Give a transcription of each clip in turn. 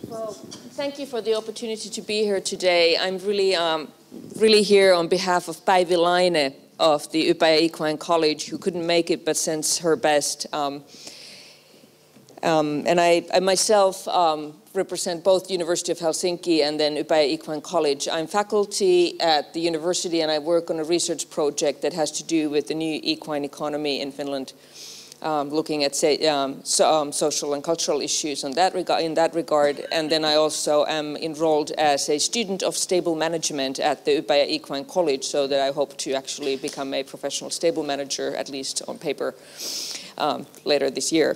Well, thank you for the opportunity to be here today. I'm really here on behalf of Päivi Laine of the Upea Equine College, who couldn't make it but sends her best. And I myself represent both the University of Helsinki and then Upea Equine College. I'm faculty at the university and I work on a research project that has to do with the new equine economy in Finland, looking at social and cultural issues in that regard. And then I also am enrolled as a student of stable management at the Upea Equine College, so that I hope to actually become a professional stable manager, at least on paper, later this year.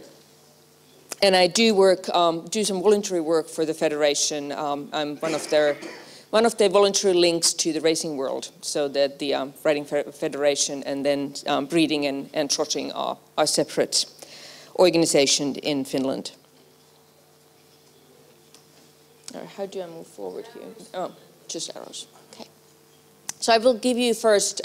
And I do some voluntary work for the Federation. I'm one of their voluntary links to the racing world, so that the Riding Federation and then breeding and trotting are separate organizations in Finland. How do I move forward here? Oh, just arrows. Okay. So I will give you first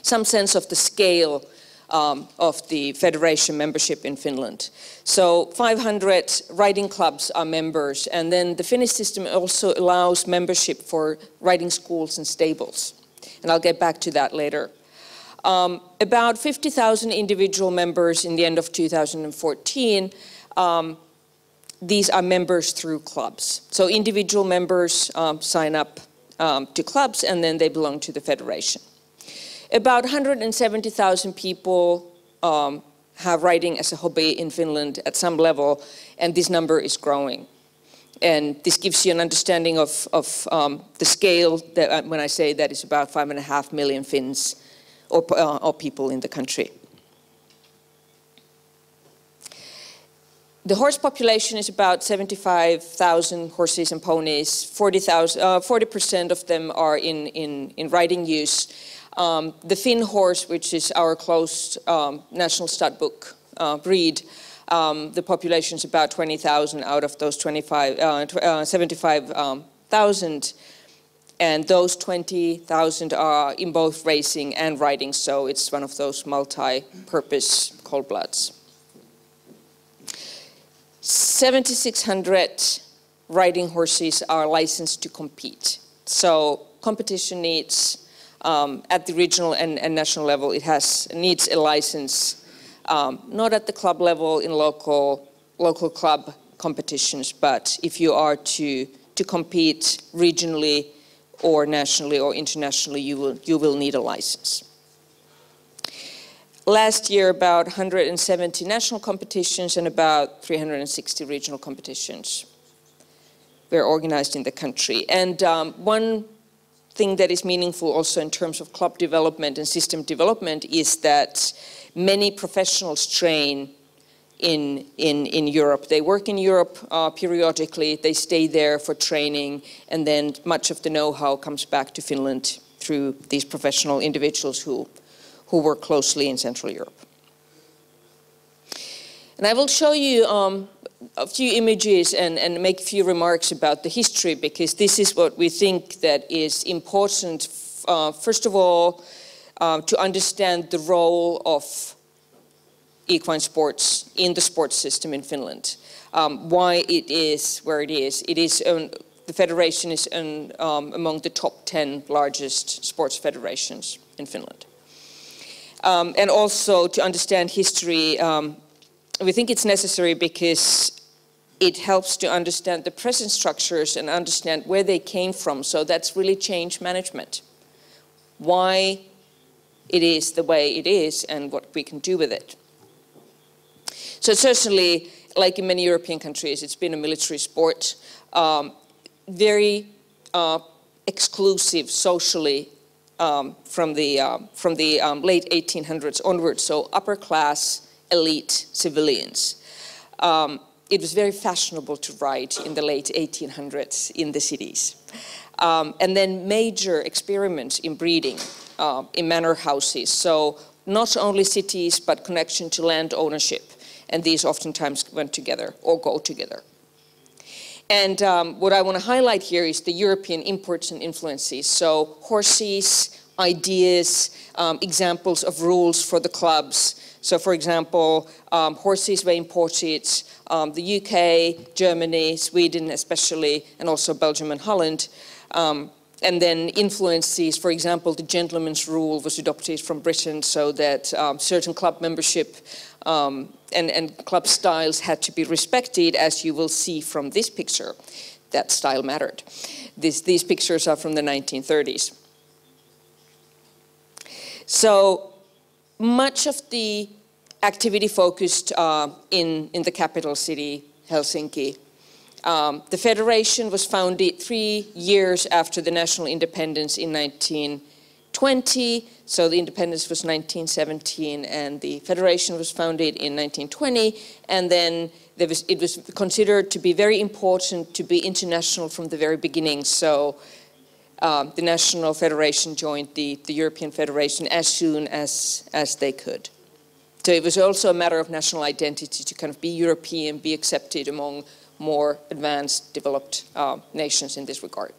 some sense of the scale of the Federation membership in Finland. So 500 riding clubs are members, and then the Finnish system also allows membership for riding schools and stables. And I'll get back to that later. About 50,000 individual members in the end of 2014. These are members through clubs. So individual members sign up to clubs and then they belong to the Federation. About 170,000 people have riding as a hobby in Finland at some level, and this number is growing. And this gives you an understanding of the scale that when I say that it's about 5.5 million Finns or people in the country. The horse population is about 75,000 horses and ponies. 40% of them are in riding use. The Finn horse, which is our closed national stud book breed, the population is about 20,000 out of those 75,000. And those 20,000 are in both racing and riding, so it's one of those multi-purpose cold bloods. 7,600 riding horses are licensed to compete. So competition needs, at the regional and national level, needs a license, not at the club level in local club competitions, but if you are to compete regionally or nationally or internationally, you will need a license. Last year, about 170 national competitions and about 360 regional competitions were organized in the country. And one thing that is meaningful also in terms of club development and system development is that many professionals train in Europe. They work in Europe periodically, they stay there for training, and then much of the know-how comes back to Finland through these professional individuals who work closely in Central Europe. And I will show you a few images and make a few remarks about the history, because this is what we think that is important, first of all, to understand the role of equine sports in the sports system in Finland, why it is where it is. The federation is among the top 10 largest sports federations in Finland. And also to understand history, we think it's necessary because it helps to understand the present structures and understand where they came from. So that's really change management. Why it is the way it is and what we can do with it. So certainly, like in many European countries, it's been a military sport, very exclusive socially from the late 1800s onwards, so upper class, elite civilians. It was very fashionable to ride in the late 1800s in the cities. And then major experiments in breeding in manor houses, so not only cities but connection to land ownership, and these oftentimes went together or go together. And what I want to highlight here is the European imports and influences. So horses, ideas, examples of rules for the clubs. So for example, horses were imported, the UK, Germany, Sweden especially, and also Belgium and Holland. And then influences, for example, the gentleman's rule was adopted from Britain so that certain club membership and club styles had to be respected, as you will see from this picture. That style mattered. These pictures are from the 1930s. So much of the activity focused in the capital city, Helsinki. The federation was founded 3 years after the national independence in 1920. So the independence was 1917 and the federation was founded in 1920. And then it was considered to be very important to be international from the very beginning. So the National Federation joined the European Federation as soon as they could. So it was also a matter of national identity to kind of be European, be accepted among more advanced, developed nations in this regard.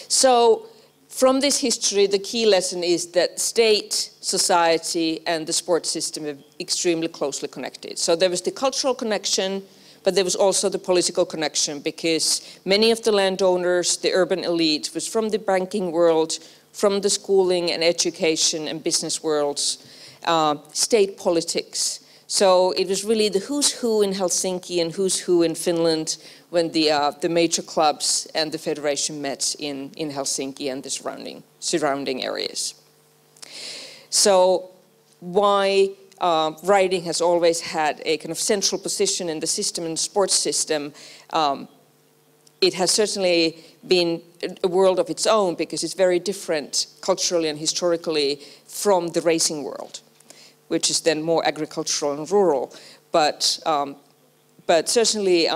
So from this history, the key lesson is that state, society, and the sports system are extremely closely connected. So there was the cultural connection, but there was also the political connection, because many of the landowners, the urban elite, was from the banking world, from the schooling and education and business worlds, state politics. So it was really the who's who in Helsinki and who's who in Finland when the major clubs and the federation met in Helsinki and the surrounding areas. So why riding has always had a kind of central position in the system and sports system, it has certainly been a world of its own, because it's very different culturally and historically from the racing world, which is then more agricultural and rural. But certainly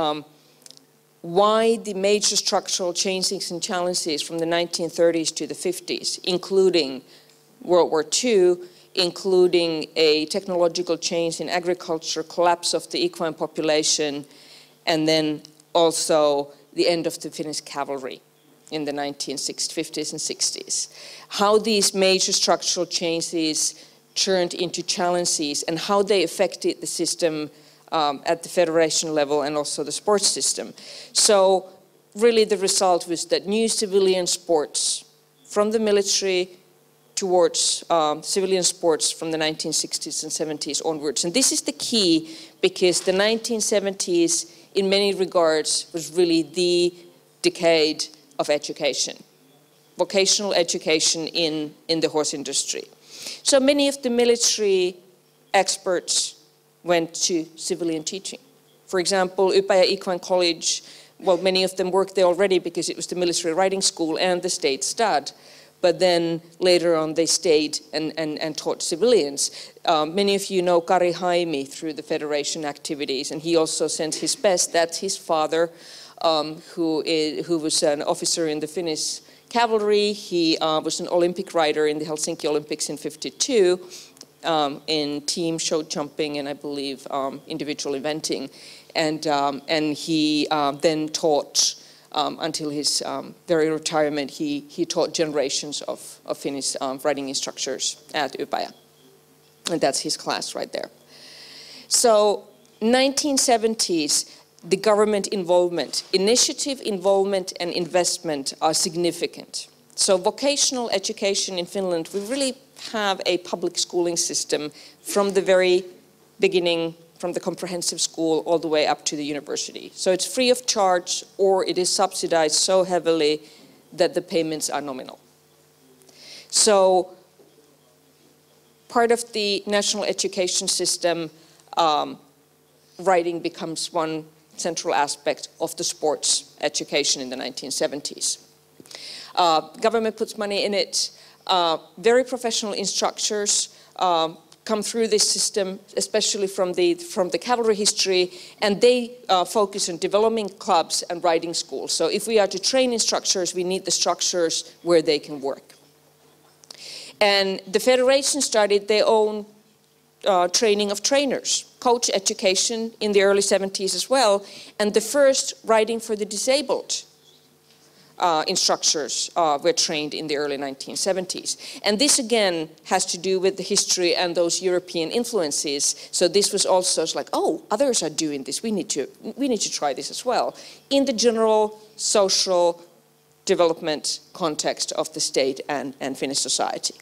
why the major structural changes and challenges from the 1930s to the 50s, including World War II, including a technological change in agriculture, collapse of the equine population, and then also the end of the Finnish cavalry in the 1950s and 60s. How these major structural changes turned into challenges and how they affected the system at the federation level and also the sports system. So really the result was that new civilian sports from the military towards civilian sports from the 1960s and 70s onwards. And this is the key, because the 1970s in many regards was really the decade of education, vocational education in the horse industry. So many of the military experts went to civilian teaching. For example, Ypäjä Equine College, well, many of them worked there already because it was the military riding school and the state stud. But then later on they stayed and taught civilians. Many of you know Kari Haimi through the federation activities, and he also sent his best. That's his father, who was an officer in the Finnish cavalry. He was an Olympic rider in the Helsinki Olympics in '52 in team show jumping and I believe individual eventing. And he then taught until his very retirement. He taught generations of Finnish riding instructors at Ypäjä. And that's his class right there. So 1970s, the government involvement, initiative involvement and investment are significant. So vocational education in Finland, we really have a public schooling system from the very beginning, from the comprehensive school all the way up to the university. So it's free of charge, or it is subsidized so heavily that the payments are nominal. So part of the national education system, riding becomes one central aspect of the sports education in the 1970s. Government puts money in it. Very professional instructors come through this system, especially from the cavalry history, and they focus on developing clubs and riding schools. So if we are to train instructors, we need the structures where they can work. And the federation started their own training of trainers, coach education in the early 70s as well, and the first riding for the disabled instructors were trained in the early 1970s. And this again has to do with the history and those European influences. So this was also like, oh, others are doing this. We need to try this as well in the general social development context of the state and Finnish society.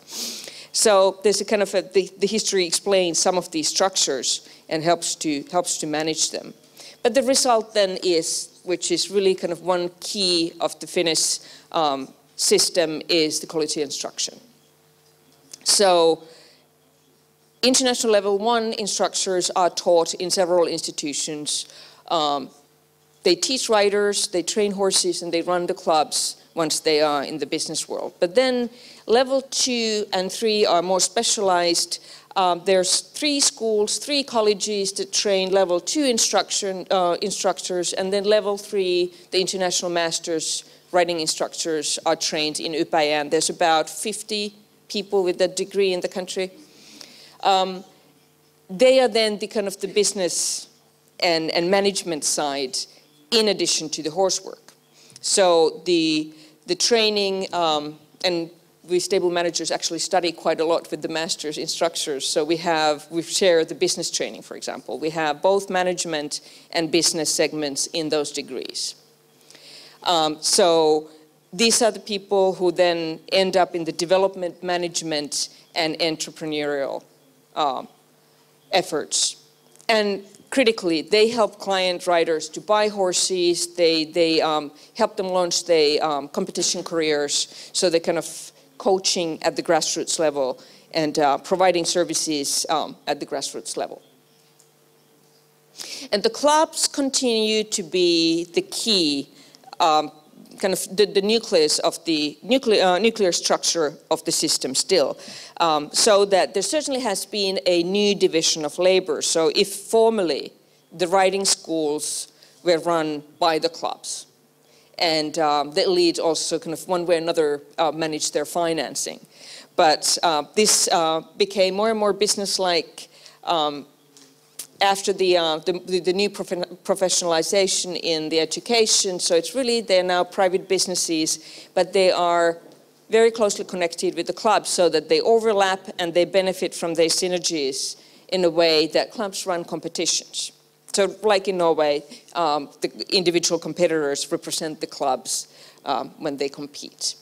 So there's a kind of the history explains some of these structures and helps to manage them. But the result then is, which is really kind of one key of the Finnish system, is the quality instruction. So international level 1 instructors are taught in several institutions. They teach riders, they train horses, and they run the clubs once they are in the business world. But then level 2 and 3 are more specialized. There's 3 schools, 3 colleges that train level 2 instructors, and then level 3, the international masters riding instructors are trained in Upäijän. There's about 50 people with that degree in the country. They are then the kind of the business and management side in addition to the horse work. So the training and we stable managers actually study quite a lot with the masters instructors. So we share the business training, for example. We have both management and business segments in those degrees. So these are the people who then end up in the development, management, and entrepreneurial efforts. And critically, they help client riders to buy horses. They help them launch their competition careers. So they kind of coaching at the grassroots level and providing services at the grassroots level. And the clubs continue to be the key, kind of the nucleus of the nuclear structure of the system still. So that there certainly has been a new division of labor. So if formerly the riding schools were run by the clubs, and the elite also kind of one way or another manage their financing. But this became more and more business-like after the new professionalization in the education. So it's really, they're now private businesses, but they are very closely connected with the clubs so that they overlap and they benefit from their synergies in a way that clubs run competitions. So like in Norway, the individual competitors represent the clubs when they compete.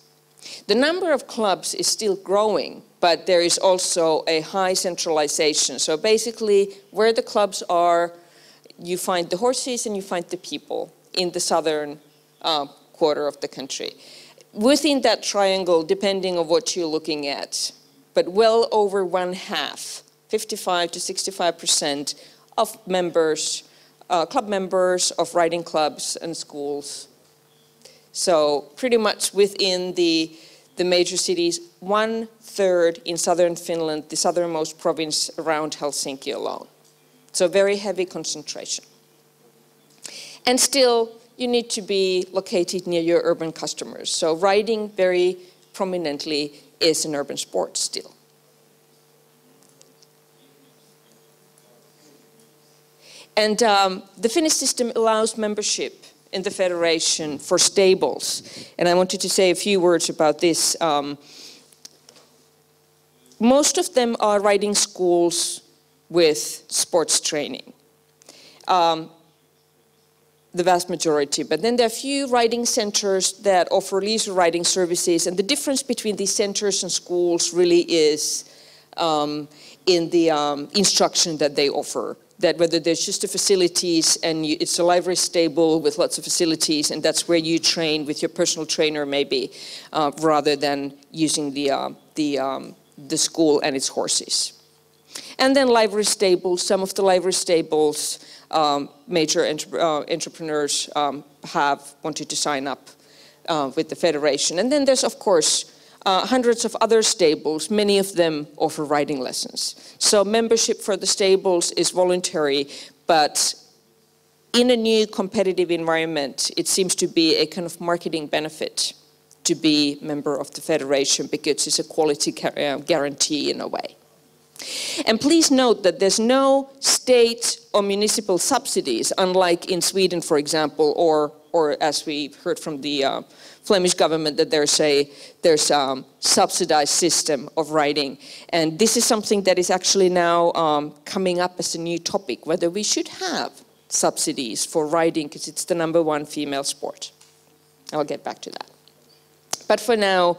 The number of clubs is still growing, but there is also a high centralization. So basically, where the clubs are, you find the horses and you find the people in the southern quarter of the country. Within that triangle, depending on what you're looking at, but well over 1/2, 55 to 65%, of members, club members of riding clubs and schools. So pretty much within the major cities, 1/3 in southern Finland, the southernmost province around Helsinki alone. So very heavy concentration. And still, you need to be located near your urban customers. So riding very prominently is an urban sport still. And the Finnish system allows membership in the federation for stables. And I wanted to say a few words about this. Most of them are riding schools with sports training, the vast majority. But then there are a few riding centers that offer leisure riding services. And the difference between these centers and schools really is in the instruction that they offer. That whether there's just the facilities and it's a livery stable with lots of facilities and that's where you train with your personal trainer maybe, rather than using the school and its horses. And then livery stables, some of the livery stables, major entrepreneurs have wanted to sign up with the federation. And then there's of course hundreds of other stables, many of them offer riding lessons. So membership for the stables is voluntary, but in a new competitive environment, it seems to be a kind of marketing benefit to be a member of the federation because it's a quality guarantee in a way. And please note that there's no state or municipal subsidies, unlike in Sweden, for example, or or as we heard from the Flemish government, that there's a subsidized system of writing. And this is something that is actually now coming up as a new topic, whether we should have subsidies for writing, because it's the #1 female sport. I'll get back to that. But for now,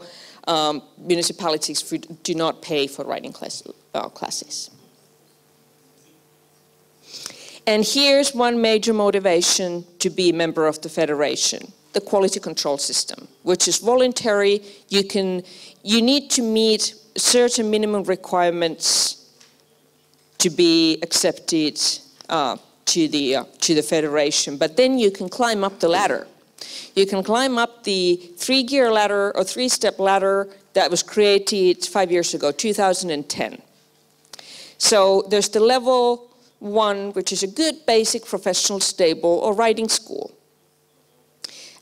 municipalities do not pay for writing classes. And here's one major motivation to be a member of the federation: the quality control system, which is voluntary. You need to meet certain minimum requirements to be accepted to the federation, but then you can climb up the ladder. You can climb up the 3-gear ladder or 3-step ladder that was created 5 years ago, 2010. So there's the level 1, which is a good basic professional stable or writing school.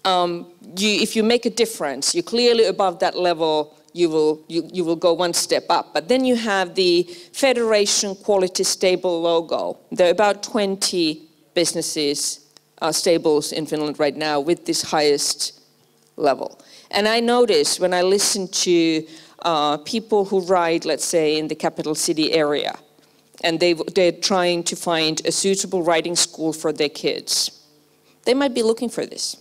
If you make a difference, you're clearly above that level, you will go one step up. But then you have the Federation Quality Stable logo. There are about 20 businesses, stables in Finland right now with this highest level. And I notice when I listen to people who write, let's say, in the capital city area, and they're trying to find a suitable writing school for their kids, they might be looking for this.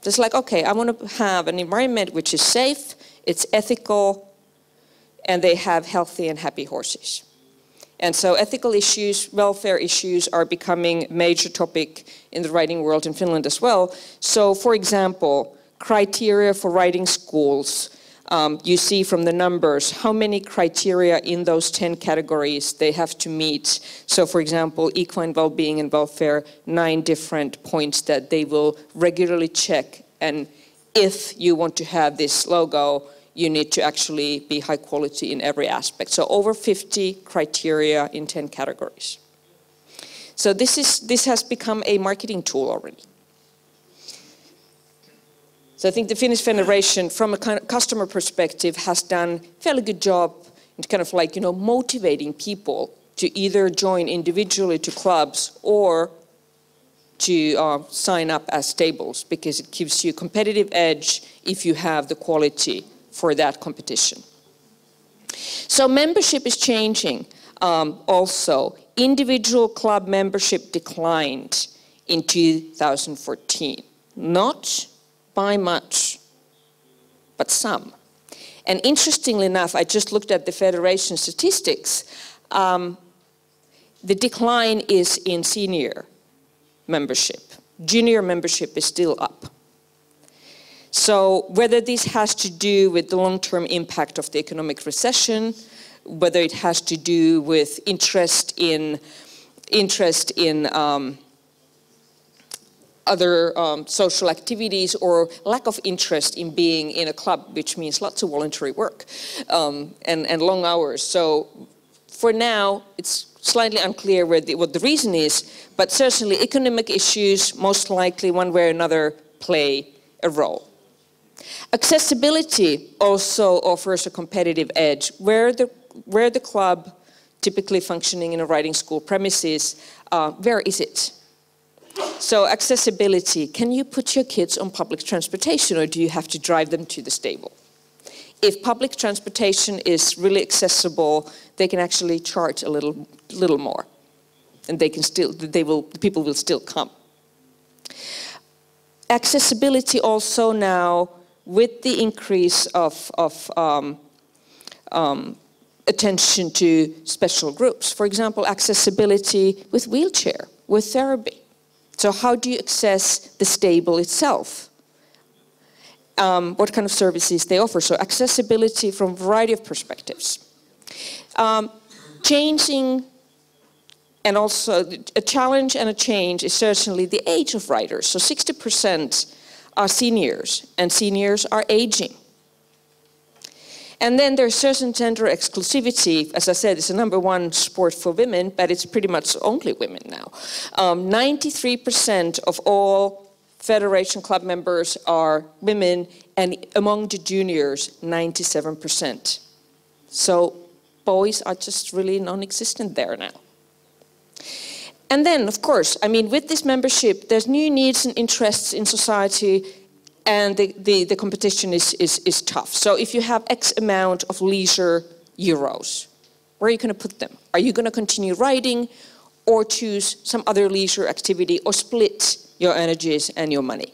Just like, okay, I want to have an environment which is safe, it's ethical, and they have healthy and happy horses. And so ethical issues, welfare issues are becoming a major topic in the writing world in Finland as well. So, for example, criteria for writing schools. You see from the numbers how many criteria in those 10 categories they have to meet. So, for example, equine well-being and welfare, 9 different points that they will regularly check. And if you want to have this logo, you need to actually be high quality in every aspect. So over 50 criteria in 10 categories. So this has become a marketing tool already. So I think the Finnish Federation, from a kind of customer perspective, has done a fairly good job in kind of like, motivating people to either join individually to clubs or to sign up as stables, because it gives you a competitive edge if you have the quality for that competition. So membership is changing also. Individual club membership declined in 2014. Not by much, but some. And interestingly enough, I just looked at the Federation statistics. The decline is in senior membership. Junior membership is still up. So whether this has to do with the long-term impact of the economic recession, whether it has to do with interest in other social activities, or lack of interest in being in a club, which means lots of voluntary work and long hours. So for now, it's slightly unclear what the reason is, but certainly economic issues, most likely one way or another, play a role. Accessibility also offers a competitive edge. Where the club, typically functioning in a writing school premises, where is it? So accessibility, can you put your kids on public transportation, or do you have to drive them to the stable? If public transportation is really accessible, they can actually charge a little more, and people will still come. Accessibility also now, with the increase of attention to special groups. For example, accessibility with wheelchair, with therapy. So how do you access the stable itself? What kind of services they offer? So accessibility from a variety of perspectives. Changing, and also a challenge and a change is certainly the age of writers. So 60% are seniors, and seniors are aging. And then there's certain gender exclusivity. As I said, it's the #1 sport for women, but it's pretty much only women now. 93% of all Federation club members are women, and among the juniors, 97%. So boys are just really non-existent there now. And then, of course, I mean, with this membership, there's new needs and interests in society, and the competition is tough. So if you have X amount of leisure euros, where are you going to put them? Are you going to continue riding, or choose some other leisure activity, or split your energies and your money?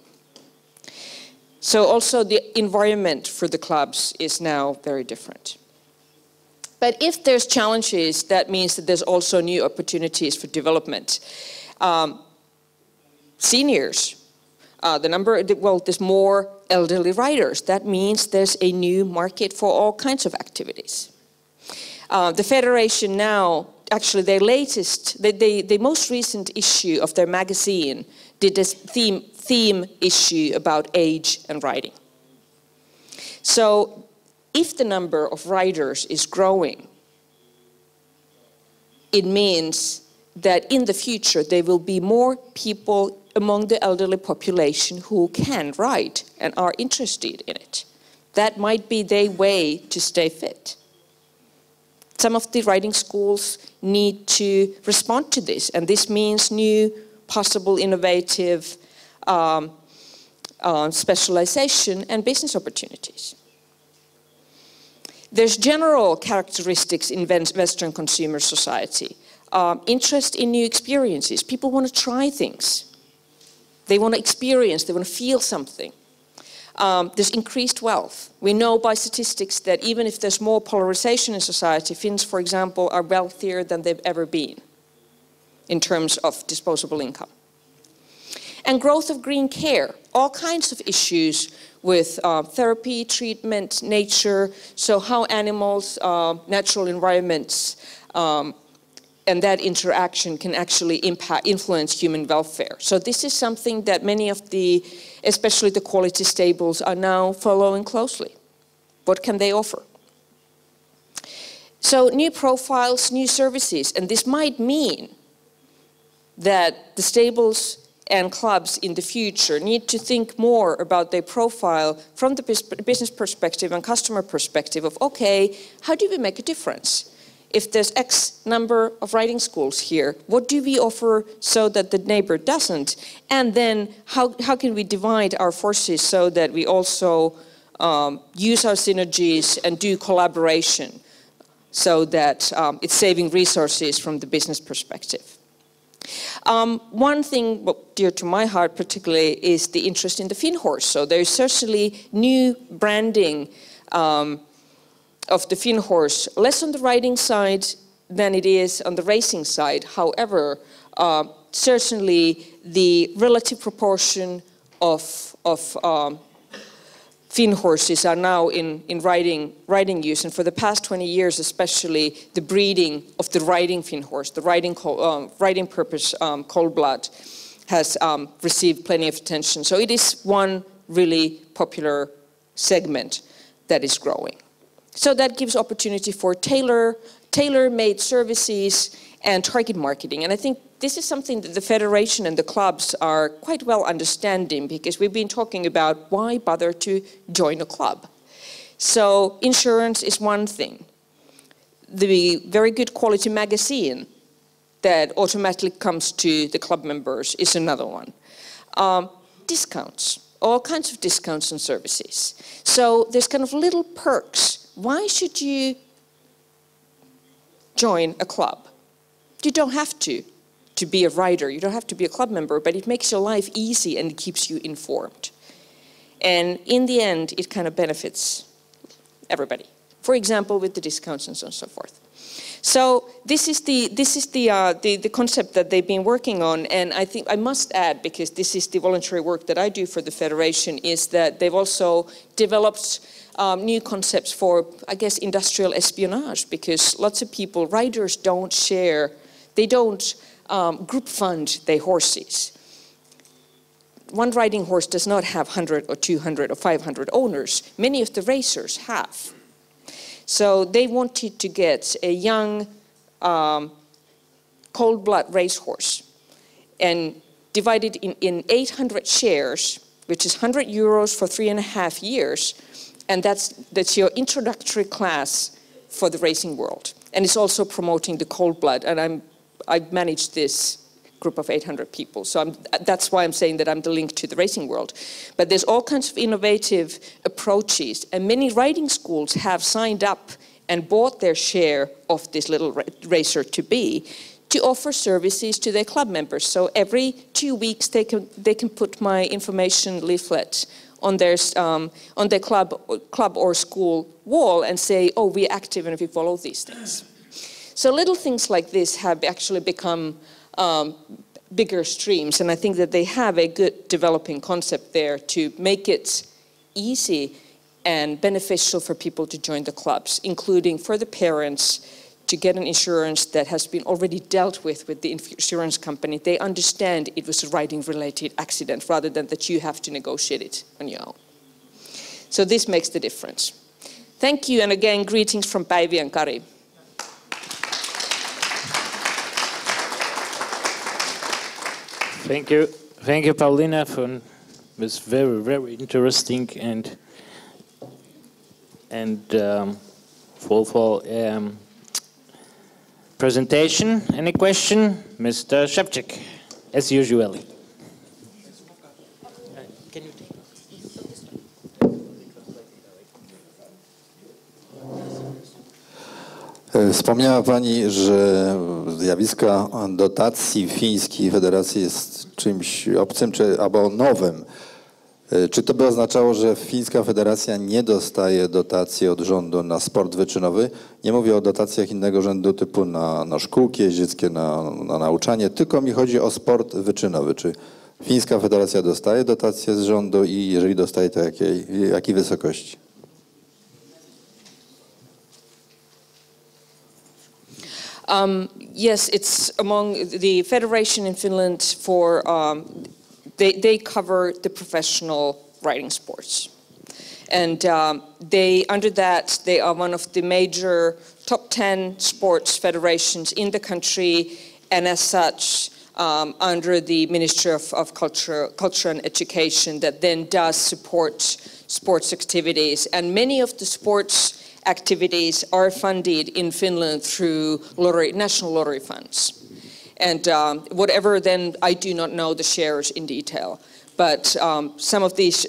So also the environment for the clubs is now very different. But if there's challenges, that means that there's also new opportunities for development. Seniors, there's more elderly riders. That means there's a new market for all kinds of activities. The Federation now, actually their latest, the most recent issue of their magazine did this theme issue about age and riding. So if the number of riders is growing, it means that in the future there will be more people among the elderly population who can ride and are interested in it. That might be their way to stay fit. Some of the riding schools need to respond to this, and this means new, possible, innovative specialization and business opportunities. There's general characteristics in Western consumer society. Interest in new experiences. People want to try things. They want to experience, they want to feel something. There's increased wealth. We know by statistics that even if there's more polarization in society, Finns, for example, are wealthier than they've ever been in terms of disposable income. And growth of green care, all kinds of issues with therapy, treatment, nature, so how animals, natural environments, and that interaction can actually influence human welfare. So this is something that many of the, especially the quality stables, are now following closely. What can they offer? So new profiles, new services, and this might mean that the stables and clubs in the future need to think more about their profile from the business perspective and customer perspective of, okay, how do we make a difference? If there's X number of riding schools here, what do we offer so that the neighbor doesn't? And then how can we divide our forces so that we also use our synergies and do collaboration so that it's saving resources from the business perspective? One thing dear to my heart particularly is the interest in the Finnhorse. So there's certainly new branding of the Finnhorse, less on the riding side than it is on the racing side. However, certainly the relative proportion of Finnhorses are now in riding use, and for the past 20 years especially, the breeding of the riding Finnhorse, the riding purpose cold blood, has received plenty of attention. So it is one really popular segment that is growing. So that gives opportunity for tailor-made services and target marketing. And I think this is something that the Federation and the clubs are quite well understanding, because we've been talking about why bother to join a club. So insurance is one thing. The very good quality magazine that automatically comes to the club members is another one. Discounts, all kinds of discounts and services. So there's kind of little perks. Why should you join a club? You don't have to be a rider, you don't have to be a club member, but it makes your life easy and it keeps you informed. And in the end, it kind of benefits everybody. For example, with the discounts and so on and so forth. So this is the concept that they've been working on, and I think I must add, because this is the voluntary work that I do for the Federation, is that they've also developed new concepts for, I guess, industrial espionage, because lots of people, riders don't share, they don't group fund their horses. One riding horse does not have 100 or 200 or 500 owners. Many of the racers have. So they wanted to get a young cold blood racehorse and divide it in 800 shares, which is 100 euros for 3.5 years. And that's your introductory class for the racing world. And it's also promoting the cold blood. And I've managed this group of 800 people. So that's why I'm saying that I'm the link to the racing world. But there's all kinds of innovative approaches, and many riding schools have signed up and bought their share of this little racer to be, to offer services to their club members. So every 2 weeks they can put my information leaflet on their club or school wall and say, oh, we're active and we follow these things. So little things like this have actually become bigger streams, and I think that they have a good developing concept there to make it easy and beneficial for people to join the clubs, including for the parents to get an insurance that has been already dealt with the insurance company. They understand it was a riding-related accident rather than that you have to negotiate it on your own. So this makes the difference. Thank you, and again, greetings from Päivi and Kari. Thank you, Pauliina, for this very, very interesting and full presentation. Any question? Mr. Ševčík, as usual. Can you take Wspomniała Pani, że zjawisko dotacji Fińskiej Federacji jest czymś obcym albo nowym. Czy to by oznaczało, że Fińska Federacja nie dostaje dotacji od rządu na sport wyczynowy? Nie mówię o dotacjach innego rzędu typu na szkółki jeździeckie, na nauczanie, tylko mi chodzi o sport wyczynowy. Czy Fińska Federacja dostaje dotacje z rządu i jeżeli dostaje, to jakiej wysokości? Yes, it's among the federation in Finland for, they cover the professional riding sports. And under that, they are one of the major top 10 sports federations in the country, and as such, under the Ministry of Culture and Education that then does support sports activities. And many of the sports activities are funded in Finland through national lottery funds. And whatever then, I do not know the shares in detail, but some of these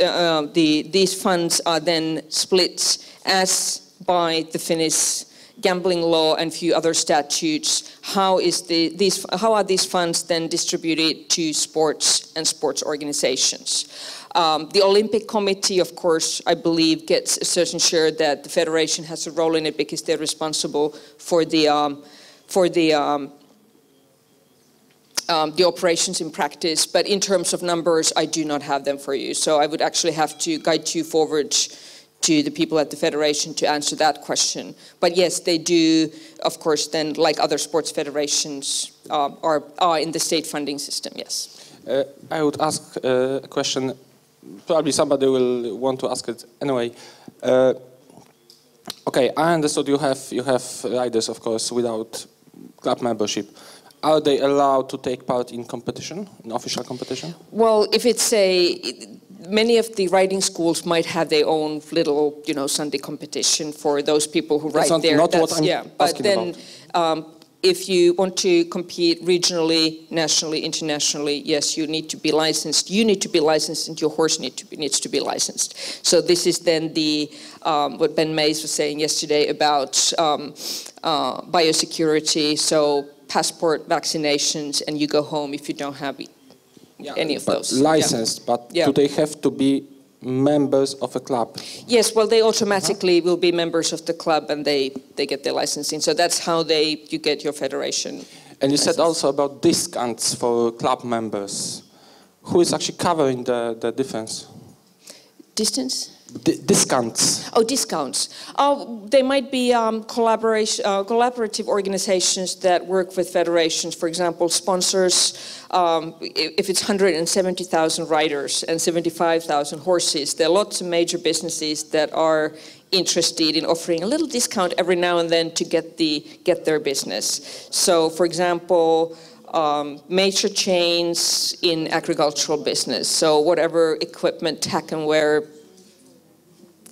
funds are then split as by the Finnish gambling law and few other statutes. How are these funds then distributed to sports and sports organizations? The Olympic Committee, of course, I believe gets a certain share that the federation has a role in it because they're responsible for the operations in practice. But in terms of numbers, I do not have them for you. So I would actually have to guide you forward to the people at the federation to answer that question. But yes, they do, of course, then like other sports federations are in the state funding system, yes. I would ask a question. Probably somebody will want to ask it anyway. Okay, I understood you have riders, of course, without club membership. Are they allowed to take part in competition, in official competition? Well, if it's many of the riding schools might have their own little, Sunday competition for those people who ride there. Not what I'm but then, if you want to compete regionally, nationally, internationally, yes, you need to be licensed. You need to be licensed, and your horse needs to be licensed. So this is then what Ben Mays was saying yesterday about biosecurity. So passport, vaccinations, and you go home if you don't have any of those. Licensed, but do they have to be members of a club? Yes, well, they automatically will be members of the club, and they get their licensing. So that's how you get your federation. And you said also about discounts for club members. Who is actually covering the difference? Distance? Discounts. Oh, discounts. Oh, they might be collaborative organizations that work with federations. For example, sponsors. If it's 170,000 riders and 75,000 horses, there are lots of major businesses that are interested in offering a little discount every now and then to get their business. So, for example, major chains in agricultural business. So whatever equipment, tack and wear,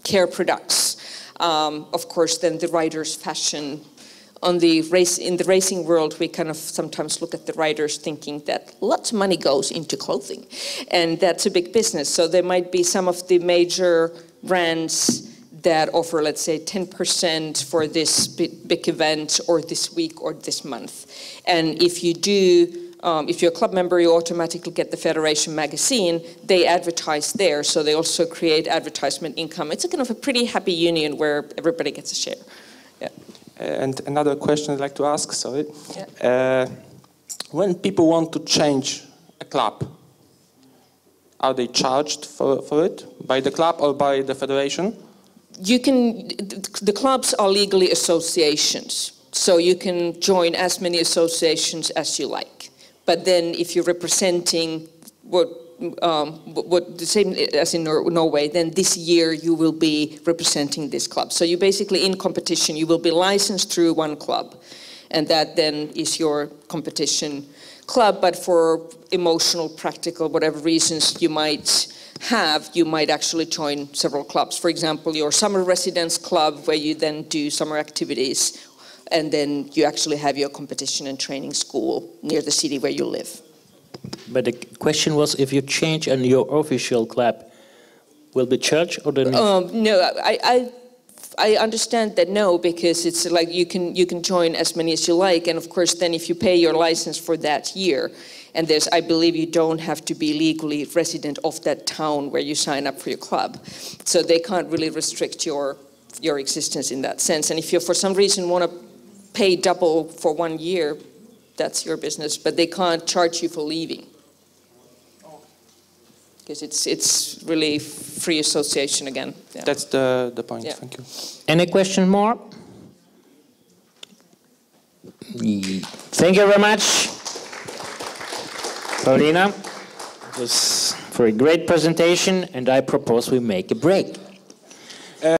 care products. Of course, then the riders' fashion in the racing world, we kind of sometimes look at the riders thinking that lots of money goes into clothing, and that's a big business. So there might be some of the major brands that offer, let's say, 10% for this big event, or this week, or this month. And if you do, if you're a club member, you automatically get the Federation magazine. They advertise there, so they also create advertisement income. It's a kind of a pretty happy union where everybody gets a share. Yeah. And another question I'd like to ask, sorry. Yeah. When people want to change a club, are they charged for it by the club or by the federation? The clubs are legally associations, so you can join as many associations as you like. But then if you're representing what the same as in Norway, then this year you will be representing this club. So you basically, in competition, you will be licensed through one club, and that then is your competition club. But for emotional, practical, whatever reasons you might have, you might actually join several clubs. For example, your summer residence club, where you then do summer activities, and then you actually have your competition and training school near the city where you live. But the question was, if you change and your official club will be charged or not? No, I understand that no, because it's like you can join as many as you like, and of course then if you pay your license for that year, and I believe you don't have to be legally resident of that town where you sign up for your club, so they can't really restrict your existence in that sense. And if you for some reason want to pay double for 1 year, that's your business, but they can't charge you for leaving, because it's really free association again. Yeah. That's the point. Yeah. Thank you. Any question more? Thank you very much, Pauliina. It was for a great presentation, and I propose we make a break.